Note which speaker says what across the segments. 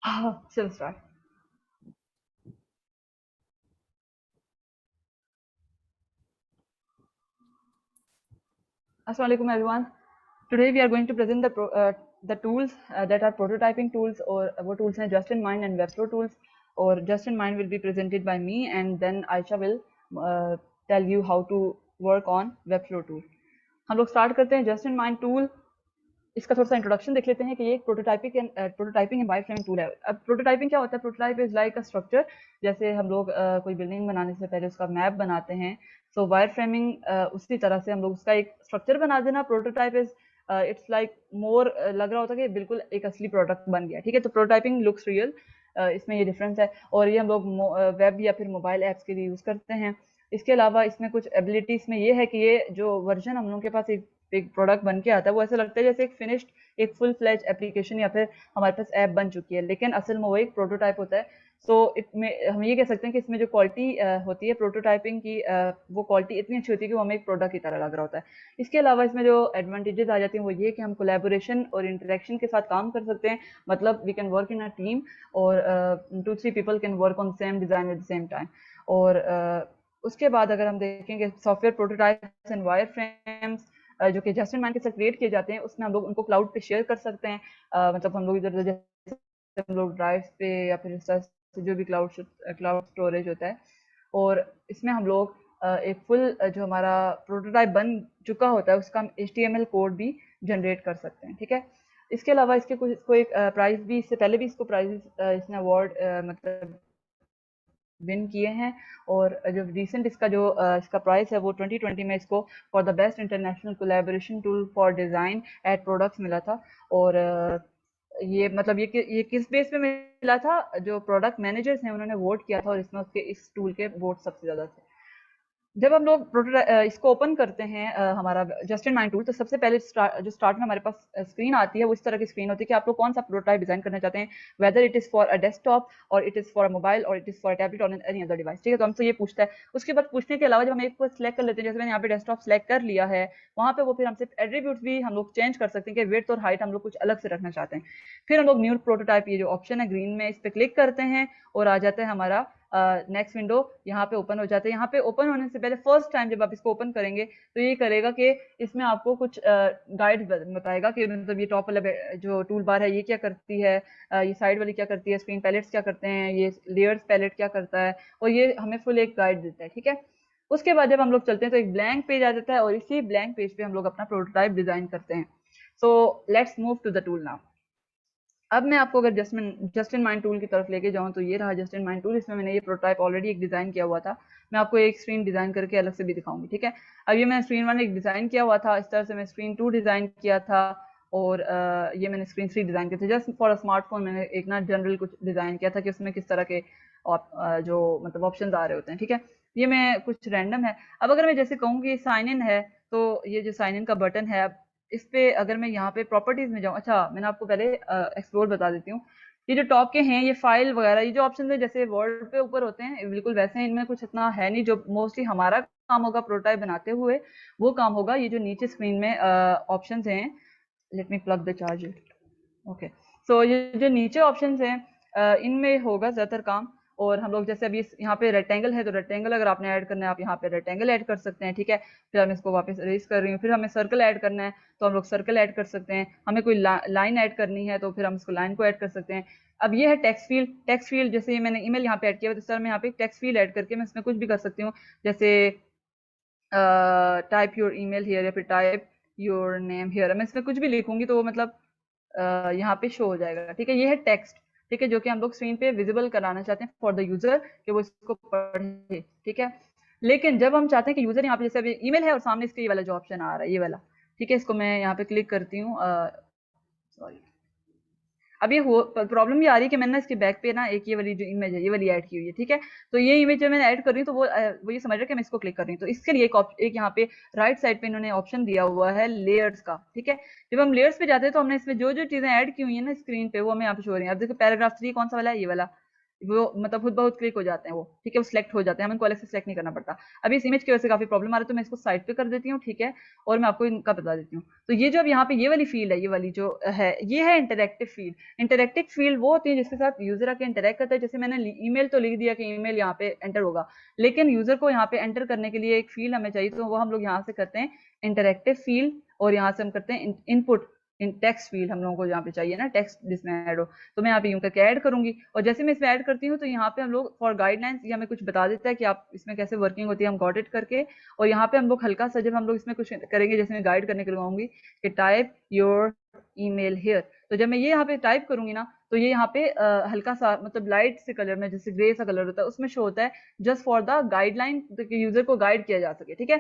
Speaker 1: चलो start. Assalamu alaikum everyone. Today we are going to present the tools that are prototyping tools, or वो tools हैं Just in Mind and Webflow tools. और Just in Mind will be presented by me, and then Aisha will tell you how to work on Webflow tool. हम लोग start करते हैं Just in Mind tool। इसका थोड़ा सा introduction देख लेते हैं कि ये एक prototyping and wire framing tool है। अब प्रोटोटाइपिंग क्या होता है? Prototype is like a structure. जैसे हम लोग कोई बिल्डिंग बनाने से पहले उसका मैप बनाते हैं, सो वायर फ्रेमिंग उसी तरह से हम लोग उसका एक स्ट्रक्चर बना देना। Prototype is it's like more लग रहा होता है कि बिल्कुल एक असली प्रोडक्ट बन गया। ठीक है, तो प्रोटोटाइपिंग लुक्स रियल, इसमें ये डिफरेंस है। और ये हम लोग वेब या फिर मोबाइल ऐप्स के लिए यूज़ करते हैं। इसके अलावा इसमें कुछ एबिलिटीज में ये है कि ये जो वर्जन हम लोगों के पास एक प्रोडक्ट बन के आता है, वो ऐसा लगता है जैसे एक फिनिश्ड, एक फुल फ्लेज एप्लीकेशन या फिर हमारे पास ऐप बन चुकी है, लेकिन असल में वो एक प्रोटोटाइप होता है। सो इसमें हम ये कह सकते हैं कि इसमें जो क्वालिटी होती है प्रोटोटाइपिंग की, वो क्वालिटी इतनी अच्छी होती है कि वो हमें एक प्रोडक्ट की तरह लग रहा होता है। इसके अलावा इसमें जो एडवांटेजेस आ जाती हैं वो ये कि हम कोलैबोरेशन और इंटरेक्शन के साथ काम कर सकते हैं। मतलब we can work in a team, और 2-3 people can work on same design at the same time. और उसके बाद अगर हम देखेंगे software prototypes and wire frames, जो कि जस्ट इन माइंड के साथ क्रिएट किए जाते हैं, उसमें हम लोग उनको क्लाउड पे शेयर कर सकते हैं। मतलब हम लोग इधर उधर जैसे हम लोग ड्राइव पे या फिर इस तरह से जो भी क्लाउड स्टोरेज होता है, और इसमें हम लोग एक फुल जो हमारा प्रोटोटाइप बन चुका होता है उसका हम HTML कोड भी जनरेट कर सकते हैं। ठीक है, इसके अलावा इसके कुछ इसको एक प्राइस भी, इससे पहले भी इसको प्राइजेस इसने अवार्ड मतलब विन किए हैं। और जो रिसेंट इसका प्राइस है वो 2020 में इसको for the best international collaboration tool for design at products मिला था। और ये मतलब ये किस बेस पे मिला था? जो प्रोडक्ट मैनेजर्स हैं उन्होंने वोट किया था, और इसमें उसके इस टूल के वोट सबसे ज़्यादा थे। जब हम लोग इसको ओपन करते हैं हमारा जस्ट इन माइंड टूल, तो सबसे पहले स्टार्ट में हमारे पास स्क्रीन आती है, वो इस तरह की स्क्रीन होती है कि आप लोग कौन सा प्रोटोटाइप डिजाइन करना चाहते हैं, whether it is for a desktop और it is for a mobile और it is for a tablet और एनी अदर डिवाइस। ठीक है, तो हमसे ये पूछता है। उसके बाद पूछने के अलावा जब हम एक को सिलेक्ट कर लेते हैं, जैसे मैंने यहाँ पे डेस्कटॉप सेलेक्ट कर लिया है, वहाँ पे वो फिर हमसे एट्रीब्यूट्स भी हम लोग चेंज कर सकते हैं कि विड्थ और हाइट हम लोग कुछ अलग से रखना चाहते हैं। फिर हम लोग न्यू प्रोटोटाइप, ये जो ऑप्शन है ग्रीन में, इस पर क्लिक करते हैं और आ जाता है हमारा नेक्स्ट विंडो यहाँ पे ओपन हो जाता है। यहाँ पे ओपन होने से पहले फर्स्ट टाइम जब आप इसको ओपन करेंगे तो ये करेगा कि इसमें आपको कुछ गाइड बताएगा कि मतलब ये टॉप वाला जो टूल बार है ये क्या करती है, ये साइड वाली क्या करती है, स्क्रीन पैलेट्स क्या करते हैं, ये लेयर्स पैलेट क्या करता है, और ये हमें फुल एक गाइड देता है। ठीक है, उसके बाद जब हम लोग चलते हैं तो एक ब्लैंक पेज आ जाता है, और इसी ब्लैंक पेज पे हम लोग अपना प्रोटोटाइप डिजाइन करते हैं। So let's move to the tool now. अब मैं आपको अगर जस्ट इन माइंड टूल की तरफ लेके जाऊं, तो ये रहा जस्ट इन माइंड टूल। इसमें मैंने ये प्रोटोटाइप ऑलरेडी एक डिजाइन किया हुआ था। मैं आपको एक स्क्रीन डिजाइन करके अलग से भी दिखाऊंगी। ठीक है, अब ये मैंने स्क्रीन 1 एक डिजाइन किया हुआ था, इस तरह से मैं स्क्रीन 2 डिजाइन किया था, और ये मैंने स्क्रीन 3 डिजाइन किया था। जस्ट फॉर अ स्मार्टफोन मैंने एक ना जनरल कुछ डिजाइन किया था कि उसमें किस तरह के जो मतलब ऑप्शन आ रहे होते हैं। ठीक है, ये मैं कुछ रैंडम है। अब अगर मैं जैसे कहूँ कि साइन इन है, तो ये जो साइन इन का बटन है, इस पे अगर मैं यहाँ पे प्रॉपर्टीज में जाऊँ, अच्छा मैंने आपको पहले एक्सप्लोर बता देती हूँ। ये जो टॉप के हैं, ये फाइल वगैरह, ये जो ऑप्शन है जैसे वर्ड पे ऊपर होते हैं, बिल्कुल वैसे हैं। इनमें कुछ इतना है नहीं। जो मोस्टली हमारा काम होगा प्रोटोटाइप बनाते हुए, वो काम होगा ये जो नीचे स्क्रीन में ऑप्शन हैं। Let me plug the charger. Okay, so ये जो नीचे ऑप्शंस हैं, इनमें होगा ज़्यादातर काम। और हम लोग जैसे अभी यहाँ पे रेक्टेंगल है, तो रेक्टेंगल अगर आपने ऐड करना है, आप यहाँ पे रेक्टेंगल ऐड कर सकते हैं। ठीक है, फिर हम इसको वापस इरेज कर रही हूँ। फिर हमें सर्कल ऐड करना है, तो हम लोग सर्कल ऐड कर सकते हैं। हमें कोई लाइन ऐड करनी है, तो फिर हम इसको लाइन को ऐड कर सकते हैं। अब ये है टेक्स्ट फील्ड। टेक्स्ट फील्ड जैसे ये मैंने ईमेल यहाँ पे ऐड किया हुआ, तो सर मैं यहाँ पे टेक्स्ट फील्ड ऐड करके मैं इसमें कुछ भी कर सकती हूँ। जैसे टाइप योर ईमेल हियर, या फिर टाइप योर नेम हियर। मैं इसमें कुछ भी लिखूंगी तो वो मतलब यहाँ पे शो हो जाएगा। ठीक है, ये है टेक्स्ट। ठीक है, जो कि हम लोग स्क्रीन पे विजिबल कराना चाहते हैं फॉर द यूजर, कि वो इसको पढ़े। ठीक है, लेकिन जब हम चाहते हैं कि यूजर यहाँ पे जैसे अभी ईमेल है और सामने इसके ये वाला जो ऑप्शन आ रहा है, ये वाला, ठीक है, इसको मैं यहाँ पे क्लिक करती हूँ। सॉरी, अब ये प्रॉब्लम ये आ रही है कि मैंने ना इसके बैक पे ना एक ये वाली जो इमेज है, ये वाली ऐड की हुई है। ठीक है, तो ये इमेज जब मैंने ऐड कर रही हूँ, तो वो ये समझ रहा है कि मैं इसको क्लिक कर रही हूँ। तो इसके लिए एक यहाँ पे राइट साइड पे इन्होंने ऑप्शन दिया हुआ है लेयर्स का। ठीक है, जब हम लेयर्स पे जाते हैं तो हमने इसमें जो जो चीजें ऐड की हुई है ना स्क्रीन पे, वो हमें यहाँ पे शो हो रही है। अब देखो पैराग्राफ 3 कौन सा वाला है? ये वाला। वो मतलब खुद बहुत क्लिक हो जाते हैं वो, ठीक है, वो सिलेक्ट हो जाते हैं, हमें उनको अलग से सिलेक्ट नहीं करना पड़ता। अभी इस इमेज की वजह से काफी प्रॉब्लम आ रहा है, तो मैं इसको साइड पे कर देती हूँ, ठीक है, और मैं आपको इनका बता देती हूँ। तो ये जो अब यहाँ पे ये वाली फील्ड है, ये वाली जो है, ये है इंटरेक्टिव फील्ड। इंटरेक्टिव फील्ड वो होती है जिसके साथ यूजर आके इंटरेक्ट करता है। जैसे मैंने ईमेल तो लिख दिया कि ईमेल यहाँ पे एंटर होगा, लेकिन यूजर को यहाँ पे एंटर करने के लिए एक फील्ड हमें चाहिए, तो वो हम लोग यहाँ से करते हैं इंटरेक्टिव फील्ड, और यहाँ से हम करते हैं इनपुट इन टेक्स्ट फील्ड, हम लोगों को यहाँ पे चाहिए ना टेक्स्ट जिसमें ऐड हो। तो मैं यहाँ पे यूं करके ऐड करूंगी, और जैसे मैं इसमें ऐड करती हूँ तो यहाँ पे हम लोग फॉर गाइडलाइंस ये हमें कुछ बता देता है कि आप इसमें कैसे वर्किंग होती है, हम गॉट इट करके। और यहाँ पे हम लोग हल्का सा जब हम लोग इसमें कुछ करेंगे, जैसे मैं गाइड करने के लिए कहूंगी कि टाइप योर ईमेल हियर, तो जब मैं ये यहाँ पे टाइप करूंगी ना, तो ये यहाँ पे हल्का सा मतलब लाइट से कलर में, जैसे ग्रे सा कलर होता है उसमें शो होता है, just for the guideline, user को गाइड किया जा सके, ठीक है।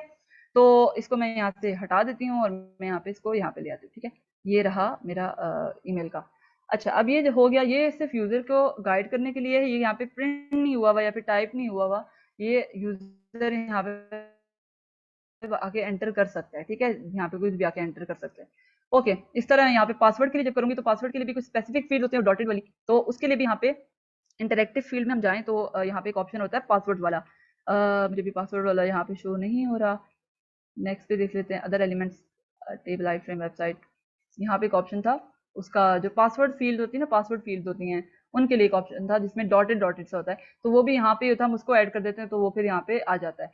Speaker 1: तो इसको मैं यहाँ से हटा देती हूँ और मैं यहाँ पे इसको यहाँ पे ले आती हूँ, ठीक है। ये रहा मेरा ईमेल का। अच्छा, अब ये जो हो गया, ये सिर्फ यूजर को गाइड करने के लिए है, ये यहाँ पे प्रिंट नहीं हुआ हुआ या फिर टाइप नहीं हुआ हुआ, ये यूजर यहाँ पे आके एंटर कर सकता है, ठीक है, यहाँ पे कुछ भी आके एंटर कर सकता है। ओके, इस तरह यहाँ पे पासवर्ड के लिए जब करूंगी तो पासवर्ड के लिए भी कुछ स्पेसिफिक फील्ड होते हैं डॉटेड वाली, तो उसके लिए भी यहाँ पे इंटरेक्टिव फील्ड में हम जाएं तो यहाँ पे एक ऑप्शन होता है पासवर्ड वाला। मुझे भी पासवर्ड वाला यहाँ पे शो नहीं हो रहा। नेक्स्ट पे देख लेते हैं, other elements, table I frame website, यहाँ पे एक ऑप्शन था, उसका जो पासवर्ड फील्ड होती है ना, पासवर्ड फील्ड होती हैं उनके लिए एक ऑप्शन था जिसमें डॉटेड डॉटेड सा होता है, तो वो भी यहाँ पे होता है, हम उसको ऐड कर देते हैं तो वो फिर यहाँ पे आ जाता है।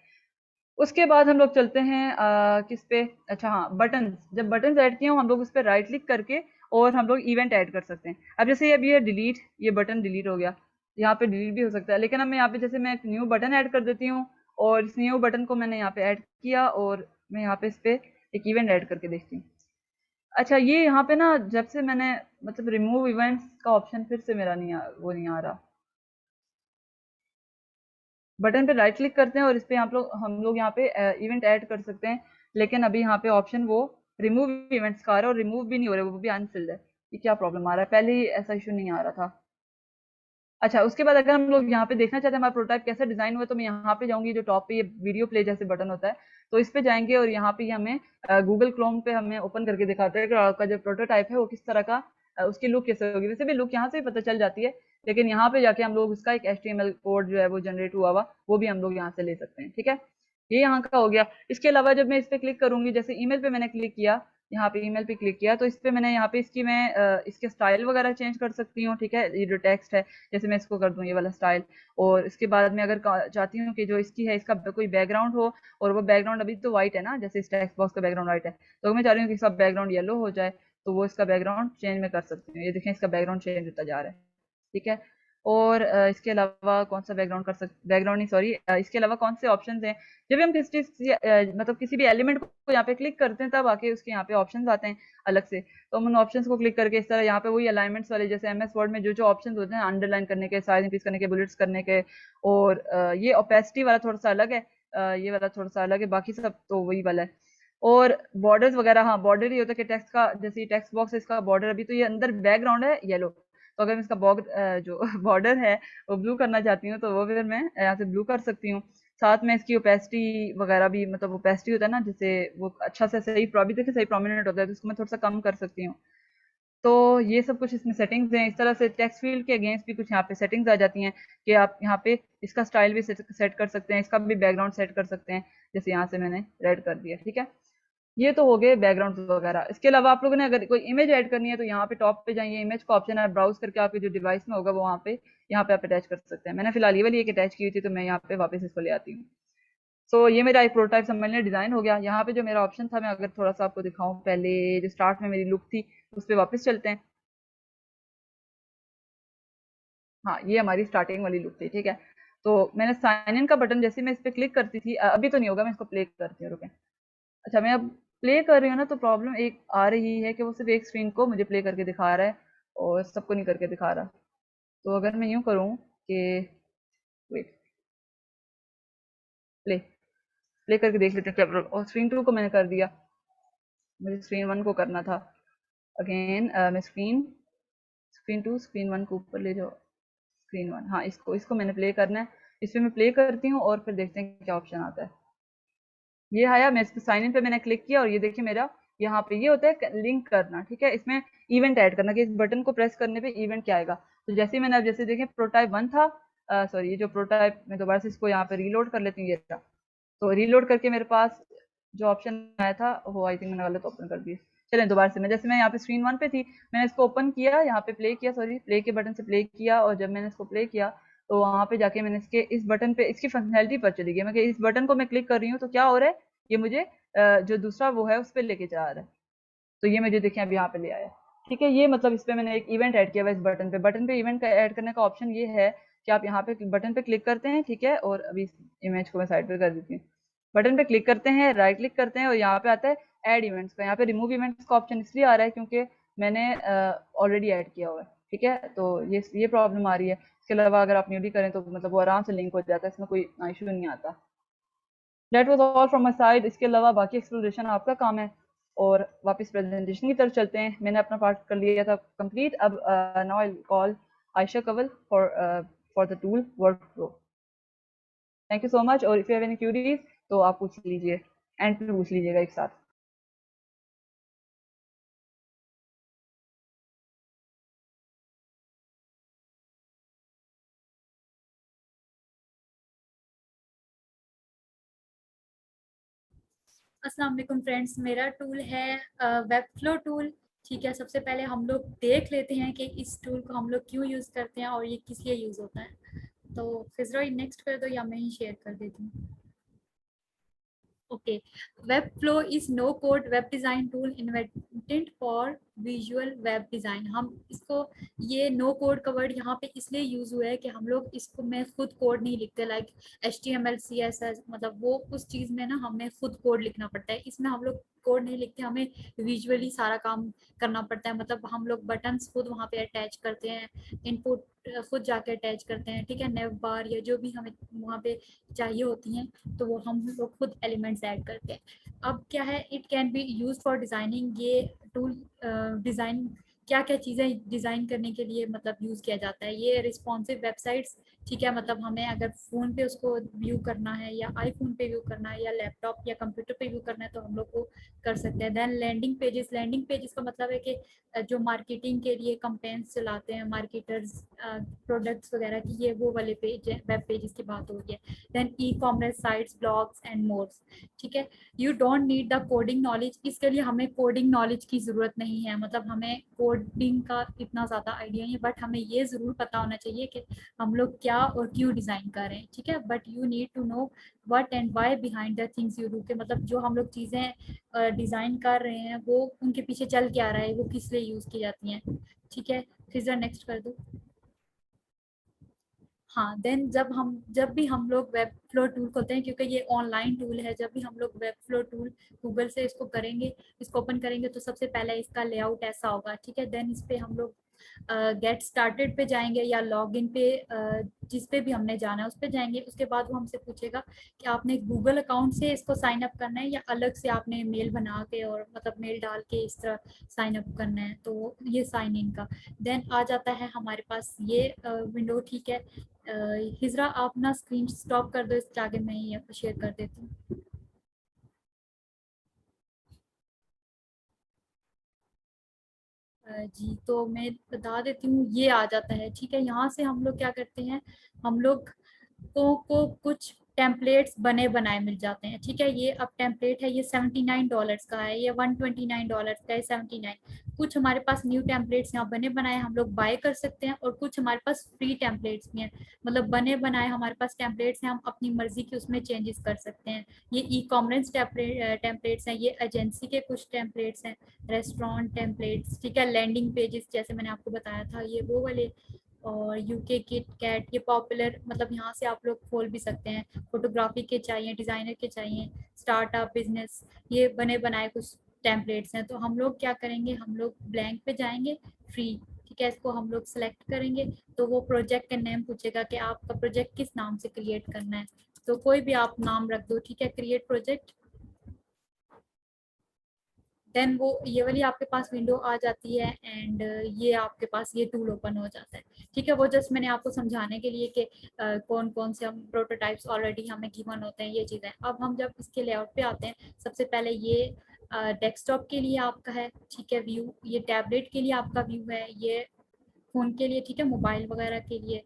Speaker 1: उसके बाद हम लोग चलते हैं किस पे, अच्छा हाँ, बटन। जब बटन ऐड किए हो हम लोग उस पर राइट क्लिक करके और हम लोग इवेंट ऐड कर सकते हैं। अब जैसे अब ये डिलीट, ये बटन डिलीट हो गया, यहाँ पे डिलीट भी हो सकता है, लेकिन अब मैं यहाँ पे जैसे मैं एक न्यू बटन ऐड कर देती हूँ, और इस न्यू बटन को मैंने यहाँ पे ऐड किया और मैं यहाँ पे इस पे एक इवेंट ऐड करके देखती हूँ। अच्छा, ये यहाँ पे ना जब से मैंने मतलब रिमूव इवेंट्स का ऑप्शन फिर से मेरा नहीं वो नहीं आ रहा। बटन पे राइट क्लिक करते हैं और इस पे हम लोग यहाँ पे इवेंट ऐड कर सकते हैं, लेकिन अभी यहाँ पे ऑप्शन वो रिमूव इवेंट्स का आ रहा है और रिमूव भी नहीं हो रहा है, वो भी अनफिल्ड है। ये क्या प्रॉब्लम आ रहा है, पहले ही ऐसा इशू नहीं आ रहा था। अच्छा, उसके बाद अगर हम लोग यहाँ पे देखना चाहते हैं हमारा प्रोटोटाइप कैसा डिजाइन हुआ, तो मैं यहाँ पे जाऊंगी, जो टॉप पे ये वीडियो प्ले जैसे बटन होता है, तो इस पे जाएंगे और यहाँ पे हमें गूगल क्रोम पे हमें ओपन करके दिखाते हैं कि आपका जो प्रोटोटाइप है वो किस तरह का, उसकी लुक कैसे होगी। वैसे भी लुक यहाँ से भी पता चल जाती है, लेकिन यहाँ पे जाके हम लोग उसका एक HTML कोड जो है वो जनरेट हुआ हुआ, वो भी हम लोग यहाँ से ले सकते हैं, ठीक है। ये यहाँ का हो गया। इसके अलावा जब मैं इस पे क्लिक करूंगी, जैसे ईमेल पे मैंने क्लिक किया, यहाँ पे ईमेल पे क्लिक किया, तो इस पे मैंने यहाँ पे इसकी मैं इसके स्टाइल वगैरह चेंज कर सकती हूँ, ठीक है। ये जो टेक्स्ट है, जैसे मैं इसको कर दूं ये वाला स्टाइल, और इसके बाद में अगर चाहती हूँ कि जो इसकी है इसका कोई बैकग्राउंड हो, और वो बैकग्राउंड अभी तो व्हाइट है ना, जैसे इस टेक्स्ट बॉक्स का बैकग्राउंड व्हाइट है, तो अगर मैं चाह रही हूँ कि इसका बैकग्राउंड येलो हो जाए, तो वो इसका बैकग्राउंड चेंज में कर सकती हूँ। ये देखें, इसका बैकग्राउंड चेंज होता जा रहा है, ठीक है। और इसके अलावा कौन सा बैकग्राउंड कर सकते, बैकग्राउंड नहीं सॉरी, इसके अलावा कौन से ऑप्शन हैं, जब भी हम किसी चीज मतलब किसी भी एलिमेंट को यहाँ पे क्लिक करते हैं तब आके उसके यहाँ पे ऑप्शंस आते हैं अलग से, तो हम उन ऑप्शंस को क्लिक करके इस तरह यहाँ पे वही अलाइनमेंट्स वाले, जैसे MS वर्ड में जो जो ऑप्शंस होते हैं अंडरलाइन करने के, साइज इंक्रीज करने के, बुलेट्स करने के, और ये ओपेसिटी वाला थोड़ा सा अलग है, ये वाला थोड़ा सा अलग है, बाकी सब तो वही वाला है। और बॉर्डर्स वगैरह, हाँ बॉर्डर ही होता है कि टेक्स्ट का, जैसे टेक्स्ट बॉक्स है इसका बॉर्डर, अभी तो ये अंदर बैकग्राउंड है येलो, तो अगर मैं इसका जो बॉर्डर है वो ब्लू करना चाहती हूँ, तो वो फिर मैं यहाँ से ब्लू कर सकती हूँ। साथ में इसकी ओपेसिटी वगैरह भी, मतलब ओपेसिटी होता है ना, जैसे वो अच्छा से सही अभी देखिए सही प्रोमिनेंट होता है, तो इसको मैं थोड़ा सा कम कर सकती हूँ। तो ये सब कुछ इसमें सेटिंग्स हैं। इस तरह से टेक्स्ट फील्ड के अगेंस्ट भी कुछ यहाँ पे सेटिंग्स आ जाती हैं कि आप यहाँ पे इसका स्टाइल भी सेट कर सकते हैं, इसका भी बैकग्राउंड सेट कर सकते हैं, जैसे यहाँ से मैंने रेड कर दिया, ठीक है। ये तो हो गए बैकग्राउंड वगैरह। इसके अलावा आप लोगों ने अगर कोई इमेज ऐड करनी है, तो यहाँ पे टॉप पे जाइए, इमेज का ऑप्शन है, ब्राउज करके आपके जो डिवाइस में होगा वो वहाँ पे यहाँ पे आप अटैच कर सकते हैं। मैंने फिलहाल ये वाली एक अटैच की हुई थी, तो मैं यहाँ पे वापस इसको ले आती हूँ। सो ये मेरा एक प्रोटोटाइप समझ लें डिजाइन हो गया। यहाँ पे जो मेरा ऑप्शन था, मैं अगर थोड़ा सा आपको दिखाऊं, पहले जो स्टार्ट में मेरी लुक थी उस पर वापस चलते हैं। हाँ, ये हमारी स्टार्टिंग वाली लुक थी, ठीक है। तो मैंने साइन इन का बटन जैसे मैं इस पे क्लिक करती थी, अभी तो नहीं होगा, मैं इसको प्ले करती हूँ, रुकें। अच्छा, मैं अब प्ले कर रही हूँ ना, तो प्रॉब्लम एक आ रही है कि वो सिर्फ एक स्क्रीन को मुझे प्ले करके दिखा रहा है और सबको नहीं करके दिखा रहा। तो अगर मैं यूं करूँ कि वेट, प्ले प्ले करके देख लेते हैं क्या प्रॉब्लम, और स्क्रीन 2 को मैंने कर दिया, मुझे स्क्रीन 1 को करना था। अगेन मैं स्क्रीन 2 स्क्रीन 1 को ऊपर ले जाओ, स्क्रीन 1, हाँ इसको इसको मैंने प्ले करना है। इसमें मैं प्ले करती हूँ और फिर देखते हैं क्या ऑप्शन आता है। ये आया, मैं इस पे साइन इन पे मैंने क्लिक किया और ये देखिए मेरा यहाँ पे ये होता है लिंक करना, ठीक है। इसमें इवेंट ऐड करना कि इस बटन को प्रेस करने पे इवेंट क्या आएगा। तो जैसे ही मैंने अब जैसे देखें प्रोटाइप 1 था, सॉरी ये जो प्रोटाइप, मैं दोबारा से इसको यहाँ पे रीलोड कर लेती हूँ, ये था। तो रीलोड करके मेरे पास जो ऑप्शन आया था वो आई थिंक मैंने गलत ओपन कर दिया। चलें दोबारा से, मैं जैसे मैं यहाँ पे स्क्रीन 1 पे थी, मैंने इसको ओपन किया, यहाँ पे प्ले किया, सॉरी प्ले के बटन से प्ले किया, और जब मैंने इसको प्ले किया तो वहाँ पे जाके मैंने इसके इस बटन पे इसकी फंक्शनैलिटी पर चली गई। मैं इस बटन को मैं क्लिक कर रही हूँ तो क्या हो रहा है, ये मुझे जो दूसरा वो है उस पर लेके जा रहा है। तो ये मुझे देखें अब यहाँ पे ले आया। ठीक है, ये मतलब इस पे मैंने एक इवेंट ऐड किया हुआ है। इस बटन पे इवेंट ऐड करने का ऑप्शन ये है कि आप यहाँ पे बटन पे क्लिक करते हैं, ठीक है, और अभी इस इमेज को मैं साइड पे कर देती हूँ। बटन पे क्लिक करते हैं, राइट क्लिक करते हैं, और यहाँ पे आता है ऐड इवेंट्स का। यहाँ पे रिमूव इवेंट्स का ऑप्शन इसलिए आ रहा है क्योंकि मैंने ऑलरेडी ऐड किया हुआ है। ठीक है, तो ये प्रॉब्लम आ रही है। इसके अलावा अगर आप न्यूली करें तो मतलब वो आराम से लिंक हो जाता है, इसमें कोई इशू नहीं आता। That was all from my side. इसके अलावा बाकी एक्सप्लोरेशन आपका काम है, और वापस प्रेजेंटेशन की तरफ चलते हैं। मैंने अपना पार्ट कर लिया था कंप्लीट। अब now I call Ayesha Kawal for the tool workflow. Thank you so much, और if you have any queries तो आप पूछ लीजिए, एंड पे पूछ लीजिएगा एक साथ।
Speaker 2: अस्सलाम वालेकुम फ्रेंड्स, मेरा टूल है वेबफ्लो टूल। ठीक है, सबसे पहले हम लोग देख लेते हैं कि इस टूल को हम लोग क्यों यूज़ करते हैं और ये किस लिए यूज़ होता है। तो फिजरा नेक्स्ट कर दो या मैं ही शेयर कर देती हूँ। Okay, Webflow is no code web design tool invented for visual web design. हम इसको, ये नो कोड का वर्ड यहाँ पे इसलिए यूज़ हुआ है कि हम लोग इसको में खुद कोड नहीं लिखते, लाइक HTML CSS, मतलब वो उस चीज़ में ना हमें खुद कोड लिखना पड़ता है। इसमें हम लोग कोड नहीं लिखते, हमें विजुअली सारा काम करना पड़ता है। मतलब हम लोग बटन्स खुद वहाँ पे अटैच करते हैं, इनपुट खुद जाके अटैच करते हैं, ठीक है, नेव बार या जो भी हमें वहाँ पे चाहिए होती हैं तो वो हम लोग खुद एलिमेंट्स ऐड करते हैं। अब क्या है, it can be use for designing. ये टूल डिज़ाइन क्या क्या चीज़ें डिज़ाइन करने के लिए मतलब यूज़ किया जाता है। ये रिस्पॉन्सिव वेबसाइट्स, ठीक है, मतलब हमें अगर फ़ोन पे उसको व्यू करना है या आईफोन पे व्यू करना है या लैपटॉप या कंप्यूटर पे व्यू करना है तो हम लोग को कर सकते हैं। देन लैंडिंग पेजेस का मतलब है कि जो मार्केटिंग के लिए कंपेन्स चलाते हैं मार्केटर्स, प्रोडक्ट्स वगैरह की, ये वो वाले पेज है, वेब पेजेस की बात हो रही है। Then e commerce sites, blogs and mores. ठीक है, you don't need the coding knowledge. इसके लिए हमें कोडिंग नॉलेज की ज़रूरत नहीं है, मतलब हमें कोडिंग का इतना ज़्यादा आइडिया नहीं है, बट हमें ये ज़रूर पता होना चाहिए कि हम लोग क्या और क्यों डिज़ाइन कर रहे हैं। ठीक है, but you need to know what and why behind the things you do, के मतलब जो हम लोग चीज़ें डिज़ाइन कर रहे हैं वो उनके पीछे चल क्या रहा है, वो किस लिए यूज़ की जाती हैं। ठीक है, फिर नेक्स्ट कर दो। हाँ, देन जब भी हम लोग वेब फ्लो टूल खोलते हैं, क्योंकि ये ऑनलाइन टूल है, जब भी हम लोग वेब फ्लो टूल गूगल से इसको करेंगे, इसको ओपन करेंगे तो सबसे पहले इसका लेआउट ऐसा होगा। ठीक है, देन इस पे हम लोग गेट स्टार्टेड पे जाएंगे या लॉग इन पे, जिस पे भी हमने जाना है उस पे जाएंगे। उसके बाद वो हमसे पूछेगा कि आपने गूगल अकाउंट से इसको साइन अप करना है या अलग से आपने मेल बना के और मतलब मेल डाल के इस तरह साइन अप करना है, तो ये साइन इन का देन आ जाता है हमारे पास ये विंडो। ठीक है, हिजरा आप ना स्क्रीन स्टॉप कर दो, इसके आगे मैं ये शेयर कर देती हूँ। जी, तो मैं बता देती हूँ, ये आ जाता है। ठीक है, यहाँ से हम लोग क्या करते हैं, हम लोग को कुछ टेम्पलेट्स बने बनाए मिल जाते हैं। ठीक है, ये अब टेम्पलेट है, ये $79 का है, ये $129 का है, 79। कुछ हमारे पास न्यू टेम्पलेट्स यहाँ बने बनाए हम लोग बाय कर सकते हैं, और कुछ हमारे पास फ्री टेम्पलेट्स भी हैं, मतलब बने बनाए हमारे पास टेम्पलेट्स हैं, हम अपनी मर्जी की उसमें चेंजेस कर सकते हैं। ये ई कॉमर्स टेम्पलेट्स हैं, ये एजेंसी के कुछ टेम्पलेट्स हैं, रेस्टोरेंट टेम्पलेट्स। ठीक है, लैंडिंग पेजेस जैसे मैंने आपको बताया था ये वो वाले, और यूके किट कैट, ये पॉपुलर, मतलब यहाँ से आप लोग खोल भी सकते हैं। फोटोग्राफी के चाहिए, डिज़ाइनर के चाहिए, स्टार्टअप बिजनेस, ये बने बनाए कुछ टेम्पलेट्स हैं। तो हम लोग क्या करेंगे, हम लोग ब्लैंक पे जाएंगे, फ्री। ठीक है, इसको हम लोग सेलेक्ट करेंगे तो वो प्रोजेक्ट का नेम पूछेगा कि आपका प्रोजेक्ट किस नाम से क्रिएट करना है, तो कोई भी आप नाम रख दो। ठीक है, क्रिएट प्रोजेक्ट। देन वो ये वाली आपके पास विंडो आ जाती है, एंड ये आपके पास ये टूल ओपन हो जाता है। ठीक है, वो जस्ट मैंने आपको समझाने के लिए कि कौन कौन से हम प्रोटोटाइप्स ऑलरेडी हमें गिवन होते हैं, ये चीज़ें। अब हम जब इसके लेआउट पे आते हैं, सबसे पहले ये डेस्कटॉप के लिए आपका है, ठीक है, व्यू। ये टैबलेट के लिए आपका व्यू है, ये फ़ोन के लिए, ठीक है, मोबाइल वगैरह के लिए,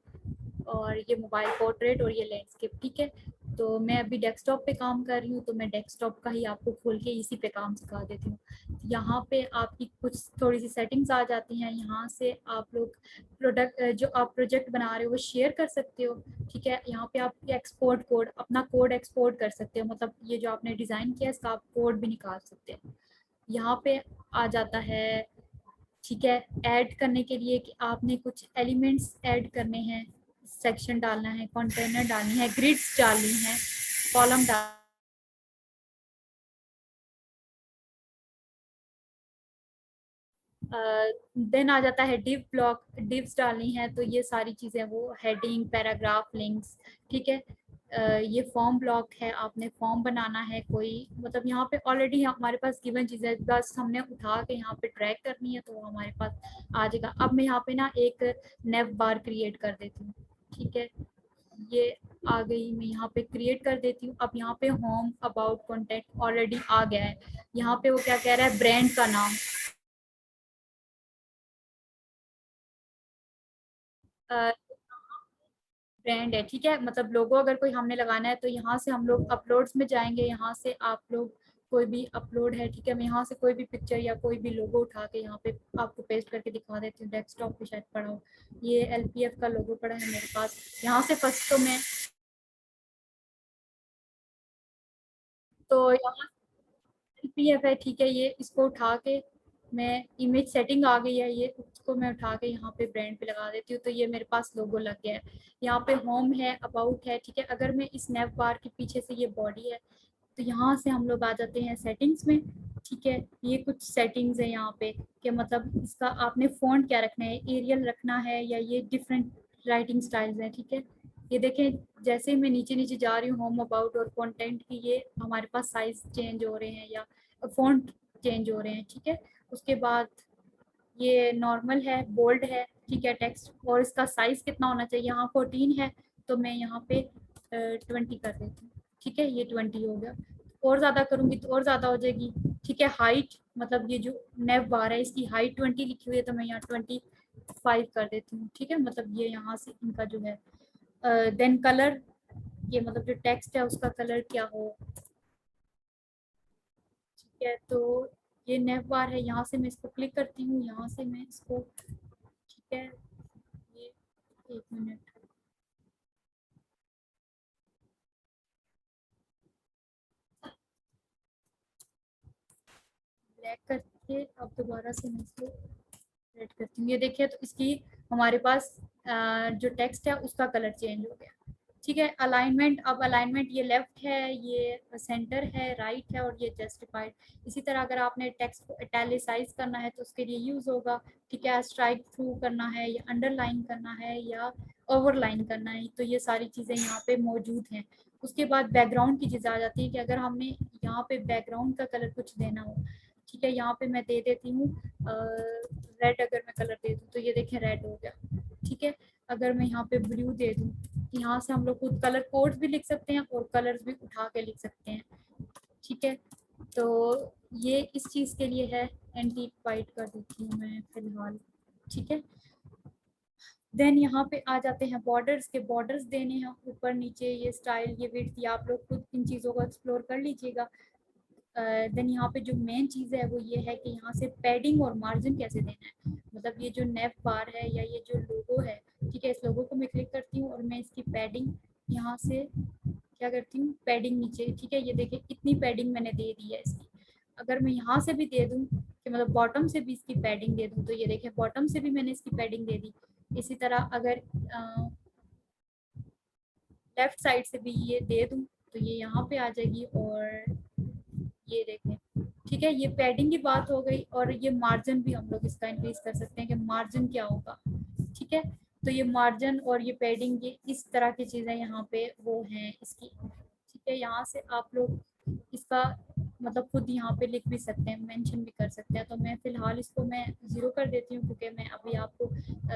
Speaker 2: और ये मोबाइल पोर्ट्रेट और ये लैंडस्केप, ठीक है। तो मैं अभी डेस्कटॉप पे काम कर रही हूँ, तो मैं डेस्कटॉप का ही आपको खोल के इसी पे काम सिखा देती हूँ। यहाँ पे आपकी कुछ थोड़ी सी सेटिंग्स आ जाती हैं, यहाँ से आप लोग प्रोडक्ट जो आप प्रोजेक्ट बना रहे हो वो शेयर कर सकते हो, ठीक है। यहाँ पे आप एक्सपोर्ट कोड, अपना कोड एक्सपोर्ट कर सकते हो, मतलब ये जो आपने डिज़ाइन किया है इसका आप कोड भी निकाल सकते हैं। यहाँ पे आ जाता है, ठीक है, ऐड करने के लिए कि आपने कुछ एलिमेंट्स ऐड करने हैं, सेक्शन डालना है, कंटेनर डालनी है, ग्रिड्स डालनी है, कॉलम डाल, देन आ जाता है डिव ब्लॉक, डिव्स डालनी है, तो ये सारी चीज़ें वो हेडिंग, पैराग्राफ, लिंक्स, ठीक है। ये फॉर्म ब्लॉक है, आपने फॉर्म बनाना है कोई, मतलब यहाँ पे ऑलरेडी हमारे पास गिवन चीज़ है, बस हमने उठा के यहाँ पे ट्रैक करनी है तो वो हमारे पास आ जाएगा। अब मैं यहाँ पे ना एक नेव बार क्रिएट कर देती हूँ, ठीक है, ये आ गई, मैं यहाँ पे क्रिएट कर देती हूँ। अब यहाँ पे होम, अबाउट, कॉन्टेक्ट ऑलरेडी आ गया है। यहाँ पे वो क्या कह रहा है, ब्रांड का नाम, ब्रांड है, ठीक है, मतलब लोगो अगर कोई हमने लगाना है तो यहाँ से हम लोग अपलोड्स में जाएंगे, यहाँ से आप लोग कोई भी अपलोड है, ठीक है, मैं यहाँ से कोई भी पिक्चर या कोई भी लोगो उठा के यहाँ पे आपको पेस्ट करके दिखा देती हूँ। डेस्कटॉप पे शायद पड़ा हो, ये एलपीएफ का लोगो पड़ा है मेरे पास। यहाँ से फर्स्ट तो यहाँ एलपीएफ है, ठीक है, ये इसको उठा के मैं, इमेज सेटिंग आ गई है, ये उसको मैं उठा के यहाँ पे ब्रांड पे लगा देती हूँ, तो ये मेरे पास लोगो लग गया है। यहाँ पे होम है, अबाउट है, ठीक है। अगर मैं इस स्नैप बार के पीछे से, ये बॉडी है, तो यहाँ से हम लोग आ जाते हैं सेटिंग्स में, ठीक है। ये कुछ सेटिंग्स है यहाँ पे कि मतलब इसका आपने फ़ॉन्ट क्या रखना है, एरियल रखना है या ये डिफरेंट राइटिंग स्टाइल्स हैं, ठीक है। ये देखें, जैसे मैं नीचे नीचे जा रही हूँ होम, अबाउट और कंटेंट की, ये हमारे पास साइज चेंज हो रहे हैं या फ़ॉन्ट चेंज हो रहे हैं, ठीक है। उसके बाद ये नॉर्मल है, बोल्ड है, ठीक है, टेक्स्ट, और इसका साइज कितना होना चाहिए, यहाँ 14 है, तो मैं यहाँ पे 20 कर देती हूँ, ठीक है, ये 20 हो गया। और ज़्यादा करूँगी तो और ज़्यादा हो जाएगी, ठीक है। हाइट, मतलब ये जो नेव बार है इसकी हाइट 20 लिखी हुई है, तो मैं यहाँ 25 कर देती हूँ, ठीक है, मतलब ये यहाँ से इनका जो है। देन कलर, ये मतलब जो टेक्स्ट है उसका कलर क्या हो, ठीक है। तो ये नेव बार है, यहाँ से मैं इसको क्लिक करती हूँ, यहाँ से मैं इसको, ठीक है, ये 1 मिनट, ब्लैक करके अब दोबारा से मैं इसको रेड करती हूँ। ये देखिए, तो इसकी हमारे पास जो टेक्स्ट है उसका कलर चेंज हो गया, ठीक है। अलाइनमेंट, अब अलाइनमेंट ये लेफ्ट है, ये सेंटर है, राइट है और ये जस्टिफाइड। इसी तरह अगर आपने टेक्स्ट को इटैलिसाइज करना है तो उसके लिए यूज़ होगा, ठीक है। स्ट्राइक थ्रू करना है या अंडरलाइन करना है या ओवरलाइन करना है, तो ये सारी चीज़ें यहाँ पे मौजूद हैं। उसके बाद बैकग्राउंड की चीज़ आ जाती है कि अगर हमने यहाँ पे बैकग्राउंड का कलर कुछ देना हो, ठीक है, यहाँ पे मैं दे देती हूँ रेड, अगर मैं कलर दे दूँ तो ये देखें रेड हो गया, ठीक है। अगर मैं यहाँ पे ब्लू दे दूँ, यहाँ से हम लोग खुद कलर कोड्स भी लिख सकते हैं और कलर्स भी उठा के लिख सकते हैं, ठीक है। तो ये इस चीज़ के लिए है, एंटी वाइट कर देती हूँ मैं फिलहाल, ठीक है। देन यहाँ पे आ जाते हैं बॉर्डर्स के, बॉर्डर्स देने हैं ऊपर नीचे, ये स्टाइल, ये विड्थ, ये आप लोग खुद इन चीज़ों को एक्सप्लोर कर लीजिएगा। देन यहाँ पे जो मेन चीज़ है वो ये है कि यहाँ से पैडिंग और मार्जिन कैसे देना है, मतलब ये जो नेव बार है या ये जो लोगो है, ठीक है, इस लोगो को मैं क्लिक करती हूँ और मैं इसकी पैडिंग यहाँ से क्या करती हूँ, पैडिंग नीचे, ठीक है, ये देखिए इतनी पैडिंग मैंने दे दी है इसकी। अगर मैं यहाँ से भी दे दूँ कि मतलब बॉटम से भी इसकी पैडिंग दे दूँ, तो ये देखिए बॉटम से भी मैंने इसकी पैडिंग दे दी। इसी तरह अगर लेफ्ट साइड से भी ये दे दूँ तो ये यहाँ पे आ जाएगी, और ये देखें, ठीक है, ये पैडिंग की बात हो गई। और ये मार्जिन भी हम लोग इसका इंक्रीज कर सकते हैं कि मार्जिन क्या होगा, ठीक है। तो ये मार्जिन और ये पैडिंग, ये इस तरह की चीज़ें यहाँ पे वो हैं इसकी, ठीक है। यहाँ से आप लोग इसका मतलब खुद यहाँ पे लिख भी सकते हैं, मेंशन भी कर सकते हैं। तो मैं फिलहाल इसको मैं 0 कर देती हूँ, क्योंकि मैं अभी आपको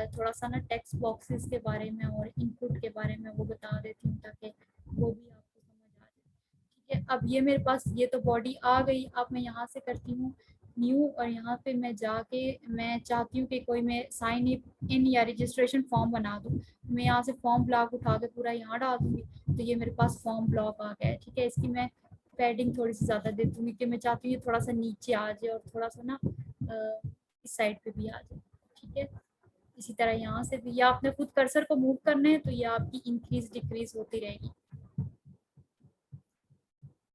Speaker 2: थोड़ा सा ना टेक्स्ट बॉक्सेस के बारे में और इनपुट के बारे में वो बता देती हूँ, ताकि वो भी आपको समझ आ जाए, ठीक है। अब ये मेरे पास ये तो बॉडी आ गई। अब मैं यहाँ से करती हूँ न्यू, और यहाँ पे मैं जाके मैं चाहती हूँ कि कोई मैं साइन इन या रजिस्ट्रेशन फॉर्म बना दूँ। मैं यहाँ से फॉर्म ब्लॉक उठा के पूरा यहाँ डाल दूँगी, तो ये मेरे पास फॉर्म ब्लॉक आ गया है। ठीक है, इसकी मैं पैडिंग थोड़ी सी ज़्यादा दे दूँगी कि मैं चाहती हूँ ये थोड़ा सा नीचे आ जाए और थोड़ा सा ना इस साइड पे भी आ जाए। ठीक है, इसी तरह यहाँ से भी, या आपने खुद कर्सर को मूव करना है तो ये आपकी इंक्रीज डिक्रीज होती रहेगी।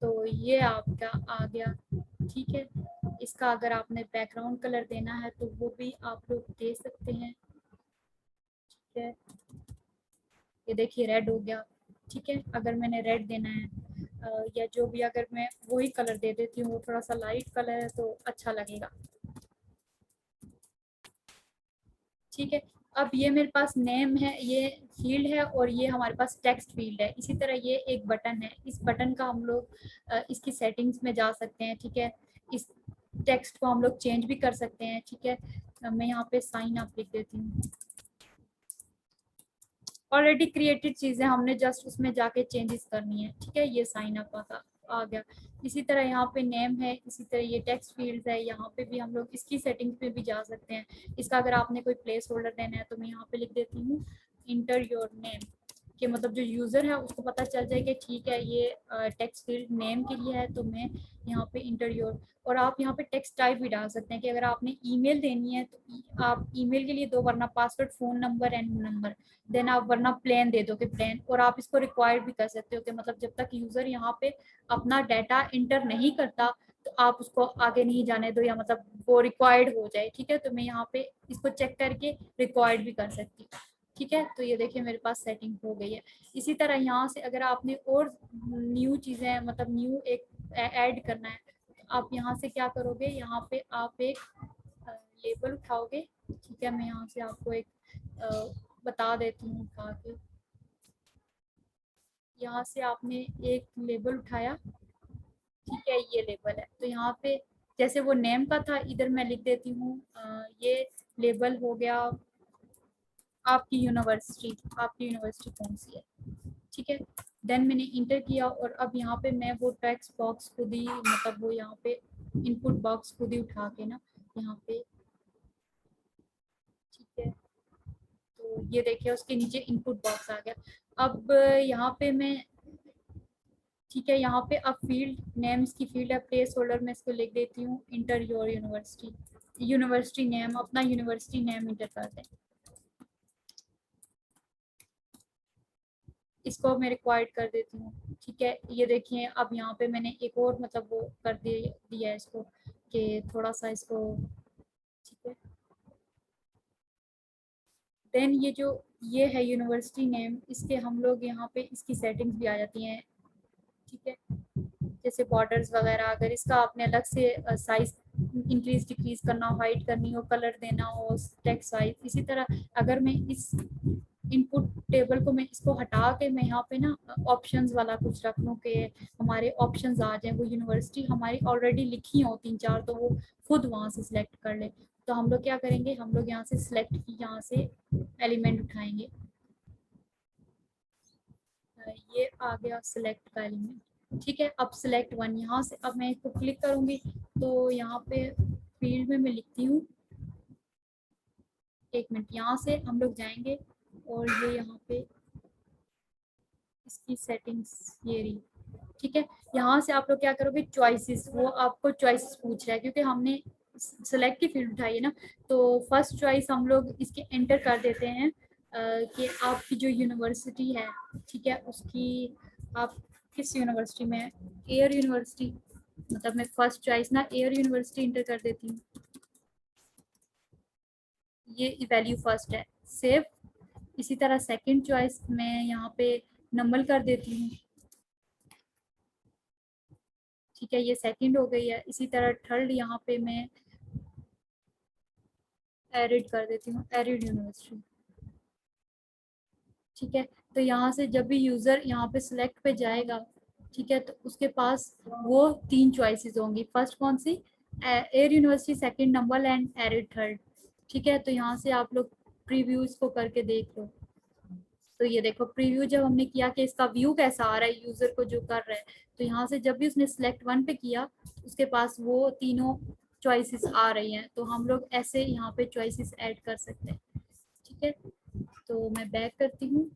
Speaker 2: तो ये आपका आ गया। ठीक है, इसका अगर आपने बैकग्राउंड कलर देना है तो वो भी आप लोग दे सकते हैं। ठीक है, ये देखिए रेड हो गया। ठीक है, अगर मैंने रेड देना है या जो भी, अगर मैं वही कलर दे देती हूँ, वो थोड़ा सा लाइट कलर है तो अच्छा लगेगा। ठीक है, अब ये मेरे पास नेम है, ये फील्ड है, और ये हमारे पास टेक्स्ट फील्ड है। इसी तरह ये एक बटन है, इस बटन का हम लोग इसकी सेटिंग्स में जा सकते हैं। ठीक है, इस टेक्स्ट को हम लोग चेंज भी कर सकते हैं। ठीक है, मैं यहाँ पे साइन अप लिख देती हूँ। ऑलरेडी क्रिएटेड चीजें हमने जस्ट उसमें जाके चेंजेस करनी है। ठीक है, ये साइन अप आ गया। इसी तरह यहाँ पे नेम है, इसी तरह ये टेक्स्ट फील्ड है, यहाँ पे भी हम लोग इसकी सेटिंग्स में भी जा सकते हैं। इसका अगर आपने कोई प्लेस होल्डर देना है तो मैं यहाँ पे लिख देती हूँ इंटर योर नेम, कि मतलब जो यूजर है उसको पता चल जाए कि ठीक है ये टेक्स्ट फील्ड नेम के लिए है, तो मैं यहाँ पे इंटर योर। और आप यहाँ पे टेक्स्ट टाइप भी डाल सकते हैं कि अगर आपने ईमेल देनी है तो आप ईमेल के लिए दो, वरना password, phone number and number, then आप वरना प्लेन दे दो कि प्लेन। और आप इसको रिक्वायर्ड भी कर सकते हो कि मतलब जब तक यूजर यहाँ पे अपना डाटा इंटर नहीं करता तो आप उसको आगे नहीं जाने दो, या मतलब वो रिक्वायर्ड हो जाए। ठीक है, तो मैं यहाँ पे इसको चेक करके रिक्वायर्ड भी कर सकती हूँ। ठीक है, तो ये देखिए मेरे पास सेटिंग हो गई है। इसी तरह यहाँ से अगर आपने और न्यू चीजें, मतलब न्यू एक ऐड करना है, आप यहाँ से क्या करोगे, यहाँ पे आप एक लेबल उठाओगे। ठीक है, मैं यहाँ से आपको एक बता देती हूँ उठा के। यहाँ से आपने एक लेबल उठाया। ठीक है, ये लेबल है, तो यहाँ पे जैसे वो नेम का था, इधर मैं लिख देती हूँ ये लेबल हो गया आपकी यूनिवर्सिटी कौन सी है। ठीक है, देन मैंने इंटर किया, और अब यहाँ पे मैं वो टेक्स्ट बॉक्स खुद ही, मतलब वो यहाँ पे इनपुट बॉक्स खुद ही उठा के ना यहाँ पे। ठीक है, तो ये देखिए उसके नीचे इनपुट बॉक्स आ गया। अब यहाँ पे मैं, ठीक है, यहाँ पे अब फील्ड नेम्स की फील्ड है, प्लेस होल्डर में इसको लिख देती हूँ इंटर योर यूनिवर्सिटी नेम, अपना यूनिवर्सिटी नेम इंटर कर दें। इसको मैं रिक्वायर्ड कर देती हूँ। ठीक है, ये देखिए अब यहाँ पे मैंने एक और मतलब वो कर दिया है इसको, कि थोड़ा सा इसको। ठीक है, देन ये है यूनिवर्सिटी नेम, इसके हम लोग यहाँ पे इसकी सेटिंग्स भी आ जाती हैं। ठीक है, जैसे बॉर्डर्स वगैरह, अगर इसका आपने अलग से साइज इंक्रीज डिक्रीज करना हो, हाइट करनी हो, कलर देना हो, टेक्स्ट साइज। इसी तरह अगर मैं इस इनपुट टेबल को, मैं इसको हटा के मैं यहाँ पे ना ऑप्शंस वाला कुछ रख लूँ कि हमारे ऑप्शंस आ जाए, वो यूनिवर्सिटी हमारी ऑलरेडी लिखी हो 3-4, तो वो खुद वहाँ से सिलेक्ट कर ले। तो हम लोग क्या करेंगे, हम लोग यहाँ से सिलेक्ट की, यहाँ से एलिमेंट उठाएंगे। ये आ गया सिलेक्ट का एलिमेंट। ठीक है, अब सिलेक्ट वन, यहाँ से अब मैं इसको क्लिक करूंगी तो यहाँ पे फील्ड में मैं लिखती हूँ, एक मिनट, यहाँ से हम लोग जाएंगे और ये यहाँ पे इसकी सेटिंग्स ये रही। ठीक है, यहाँ से आप लोग क्या करोगे, चॉइसेस, वो आपको चॉइसेस पूछ रहा है क्योंकि हमने सेलेक्ट की फील्ड उठाई है ना। तो फर्स्ट चॉइस हम लोग इसके एंटर कर देते हैं कि आपकी जो यूनिवर्सिटी है, ठीक है, उसकी आप किस यूनिवर्सिटी में है, एयर यूनिवर्सिटी, मतलब मैं फर्स्ट चॉइस ना एयर यूनिवर्सिटी इंटर कर देती हूँ। ये वैल्यू फर्स्ट है, सेव। इसी तरह सेकंड चॉइस मैं यहाँ पे नंबर कर देती हूँ। ठीक है, ये सेकंड हो गई है। इसी तरह थर्ड यहाँ पे मैं एरिड कर देती हूँ, एरिड यूनिवर्सिटी। ठीक है, तो यहाँ से जब भी यूजर यहाँ पे सिलेक्ट पे जाएगा, ठीक है, तो उसके पास वो 3 चॉइसेस होंगी। फर्स्ट कौन सी, air university, second number and arid third. ठीक है, तो यहाँ से आप लोग प्रीव्यूज को करके देख लो। तो ये देखो प्रीव्यू जब हमने किया कि इसका व्यू कैसा आ रहा है यूजर को जो कर रहा है, तो यहाँ से जब भी उसने सिलेक्ट वन पे किया उसके पास वो तीनों चॉइसेस आ रही हैं, तो हम लोग ऐसे यहाँ पे चॉइसेस ऐड कर सकते हैं। ठीक है, तो मैं बैक करती हूँ।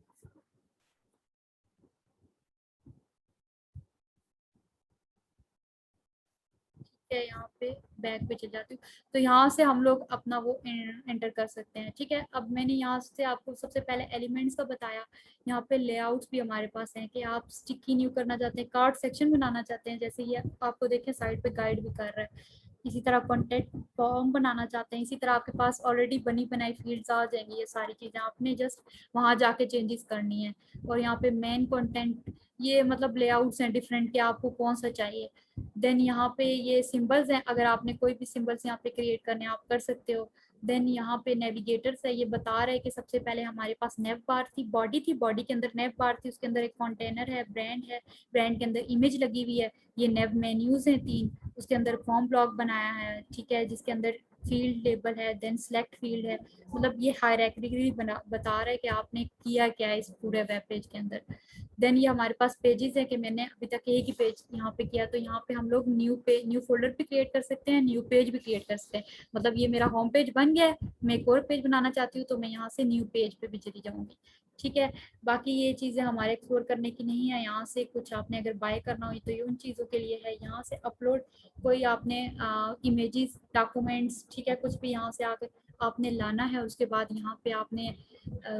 Speaker 2: है यहाँ पे बैक पे चल जाती हूँ, तो यहाँ से हम लोग अपना वो एंटर कर सकते हैं। ठीक है, अब मैंने यहाँ से आपको सबसे पहले एलिमेंट्स का बताया। यहाँ पे लेआउट्स भी हमारे पास हैं कि आप स्टिकी न्यू करना चाहते हैं, कार्ड सेक्शन बनाना चाहते हैं, जैसे ये आपको देखें साइड पे गाइड भी कर रहा है। इसी तरह कॉन्टेक्ट फॉर्म बनाना चाहते हैं, इसी तरह आपके पास ऑलरेडी बनी बनाई फील्ड्स आ जाएंगी। ये सारी चीज़ें आपने जस्ट वहाँ जाके चेंजेस करनी है। और यहाँ पे मेन कंटेंट, ये मतलब लेआउट्स हैं डिफरेंट कि आपको कौन सा चाहिए। देन यहाँ पे ये सिंबल्स हैं, अगर आपने कोई भी सिंबल्स यहाँ पे क्रिएट करने आप कर सकते हो। देन यहाँ पे नेविगेटर्स है, ये बता रहे हैं कि सबसे पहले हमारे पास नेव बार थी, बॉडी थी, बॉडी के अंदर नेव बार थी, उसके अंदर एक कंटेनर है, ब्रांड है, ब्रांड के अंदर इमेज लगी हुई है, ये नेव मेन्यूज हैं 3, उसके अंदर फॉर्म ब्लॉक बनाया है। ठीक है, जिसके अंदर फील्ड लेबल है, देन सिलेक्ट फील्ड है, मतलब ये हायरार्किकली बता रहा है कि आपने किया क्या है इस पूरे वेब पेज के अंदर। देन ये हमारे पास पेजेस है कि मैंने अभी तक एक ही पेज यहाँ पे किया, तो यहाँ पे हम लोग न्यू फोल्डर भी क्रिएट कर सकते हैं, न्यू पेज भी क्रिएट कर सकते हैं। मतलब ये मेरा होम पेज बन गया है, मैं एक और पेज बनाना चाहती हूँ तो मैं यहाँ से न्यू पेज पे भी चली जाऊंगी। ठीक है, बाकी ये चीज़ें हमारे एक्सप्लोर करने की नहीं है। यहाँ से कुछ आपने अगर बाय करना हो तो ये उन चीज़ों के लिए है। यहाँ से अपलोड कोई आपने इमेजेस, डॉक्यूमेंट्स, ठीक है, कुछ भी यहाँ से आकर आपने लाना है, उसके बाद यहाँ पे आपने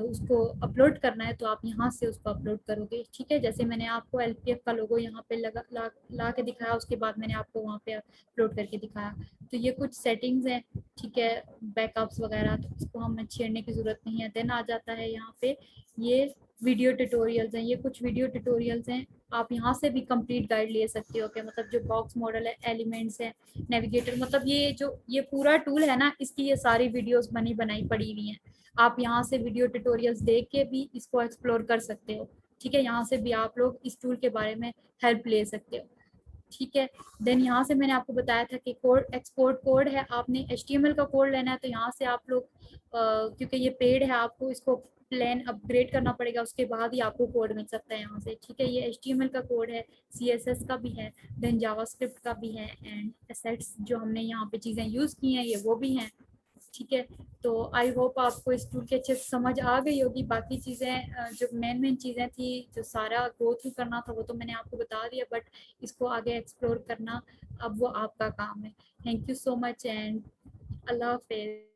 Speaker 2: उसको अपलोड करना है, तो आप यहाँ से उसको अपलोड करोगे। ठीक है, जैसे मैंने आपको LPF का लोगो यहाँ पे ला के दिखाया, उसके बाद मैंने आपको वहाँ पे अपलोड करके दिखाया। तो ये कुछ सेटिंग्स हैं, ठीक है, बैकअप्स वगैरह, तो इसको हमें छेड़ने की ज़रूरत नहीं है। देन आ जाता है यहाँ पे ये वीडियो ट्यूटोरियल्स हैं, ये कुछ वीडियो ट्यूटोरियल्स हैं, आप यहाँ से भी कंप्लीट गाइड ले सकते हो कि मतलब जो बॉक्स मॉडल है, एलिमेंट्स है, नेविगेटर, मतलब ये पूरा टूल है ना, इसकी ये सारी वीडियोस बनी बनाई पड़ी हुई हैं। आप यहाँ से वीडियो ट्यूटोरियल्स देख के भी इसको एक्सप्लोर कर सकते हो। ठीक है, यहाँ से भी आप लोग इस टूल के बारे में हेल्प ले सकते हो। ठीक है, देन यहाँ से मैंने आपको बताया था कि कोड, एक्सपोर्ट कोड है, आपने HTML का कोड लेना है, तो यहाँ से आप लोग क्योंकि ये पेड है, आपको इसको प्लान अपग्रेड करना पड़ेगा, उसके बाद ही आपको कोड मिल सकता है यहाँ से। ठीक है, ये HTML का कोड है, CSS का भी है, देन जावास्क्रिप्ट का भी है, एंड एसेट्स जो हमने यहाँ पे चीज़ें यूज़ की हैं ये वो भी हैं। ठीक है, तो आई होप आपको इस टूल की अच्छे से समझ आ गई होगी। बाकी चीज़ें जो मेन चीज़ें थी, जो सारा गो थ्रू करना था, वो तो मैंने आपको बता दिया, बट इसको आगे एक्सप्लोर करना अब वो आपका काम है। Thank you so much and अल्लाह हाफिज़।